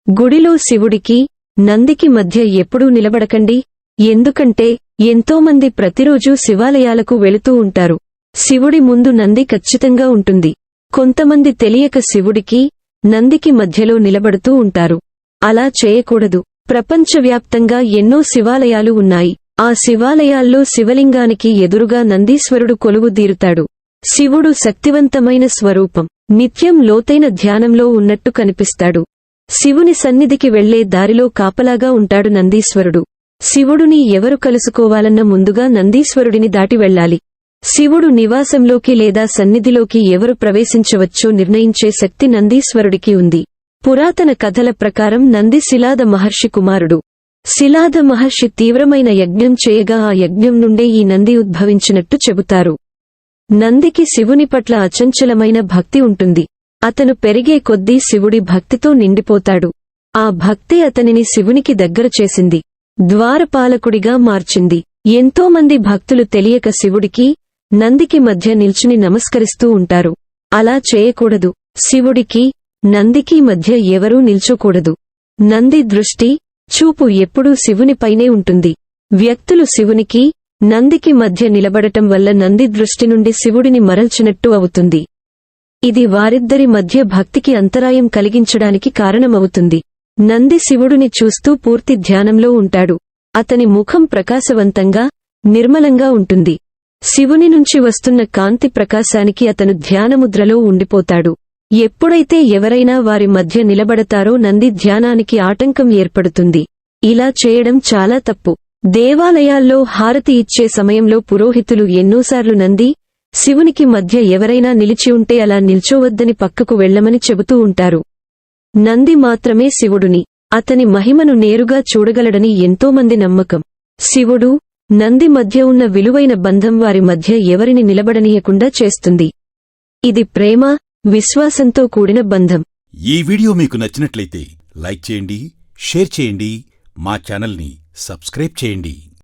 గుడిలో శివుడికి నందికి మధ్య ఎప్పుడూ నిలబడకండి. ఎందుకంటే ఎంతోమంది ప్రతిరోజూ శివాలయాలకు వెళుతూ ఉంటారు. శివుడి ముందు నంది ఖచ్చితంగా ఉంటుంది. కొంతమంది తెలియక శివుడికి నందికి మధ్యలో నిలబడుతూ ఉంటారు. అలా చేయకూడదు. ప్రపంచవ్యాప్తంగా ఎన్నో శివాలయాలు ఉన్నాయి. ఆ శివాలయాల్లో శివలింగానికి ఎదురుగా నందీశ్వరుడు కొలువుదీరుతాడు. శివుడు శక్తివంతమైన స్వరూపం. నిత్యం లోతైన ధ్యానంలో ఉన్నట్టు కనిపిస్తాడు. శివుని సన్నిధికి వెళ్లే దారిలో కాపలాగా ఉంటాడు నందీశ్వరుడు. శివుడుని ఎవరు కలుసుకోవాలన్న ముందుగా నందీశ్వరుడిని దాటి వెళ్లాలి. శివుడు నివాసంలోకి లేదా సన్నిధిలోకి ఎవరు ప్రవేశించవచ్చో నిర్ణయించే శక్తి నందీశ్వరుడికి ఉంది. పురాతన కథల ప్రకారం నంది శిలాద మహర్షి కుమారుడు. శిలాద మహర్షి తీవ్రమైన యజ్ఞం చేయగా ఆ యజ్ఞం నుండే ఈ నంది ఉద్భవించినట్టు చెబుతారు. నందికి శివుని పట్ల అచంచలమైన భక్తి ఉంటుంది. అతను పెరిగే కొద్దీ శివుడి భక్తితో నిండిపోతాడు. ఆ భక్తి అతనిని శివునికి దగ్గర చేసింది. ద్వారపాలకుడిగా మార్చింది. ఎంతోమంది భక్తులు తెలియక శివుడికి నందికి మధ్య నిల్చుని నమస్కరిస్తూ ఉంటారు. అలా చేయకూడదు. శివుడికి నందికి మధ్య ఎవరూ నిల్చోకూడదు. నంది దృష్టి చూపు ఎప్పుడూ శివునిపైనే ఉంటుంది. వ్యక్తులు శివునికి నందికి మధ్య నిలబడటం వల్ల నంది దృష్టి నుండి శివుడిని మరల్చినట్టు అవుతుంది. ఇది వారిద్దరి మధ్య భక్తికి అంతరాయం కలిగించడానికి కారణమవుతుంది. నంది శివుడిని చూస్తూ పూర్తి ధ్యానంలో ఉంటాడు. అతని ముఖం ప్రకాశవంతంగా నిర్మలంగా ఉంటుంది. శివుని నుంచి వస్తున్న కాంతి ప్రకాశానికి అతను ధ్యానముద్రలో ఉండిపోతాడు. ఎప్పుడైతే ఎవరైనా వారి మధ్య నిలబడతారో నంది ధ్యానానికి ఆటంకం ఏర్పడుతుంది. ఇలా చేయడం చాలా తప్పు. దేవాలయాల్లో హారతి ఇచ్చే సమయంలో పురోహితులు ఎన్నోసార్లు నంది శివునికి మధ్య ఎవరైనా నిలిచి ఉంటే అలా నిల్చోవద్దని పక్కకు వెళ్లమని చెబుతూ ఉంటారు. నంది మాత్రమే శివుడుని, అతని మహిమను నేరుగా చూడగలడని ఎంతోమంది నమ్మకం. శివుడు నంది మధ్య ఉన్న విలువైన బంధం వారి మధ్య ఎవరిని నిలబడనీయకుండా చేస్తుంది. ఇది ప్రేమ, విశ్వాసంతో కూడిన బంధం. ఈ వీడియో మీకు నచ్చినట్లయితే లైక్ చేయండి, షేర్ చేయండి, మా ఛానల్ని సబ్స్క్రైబ్ చేయండి.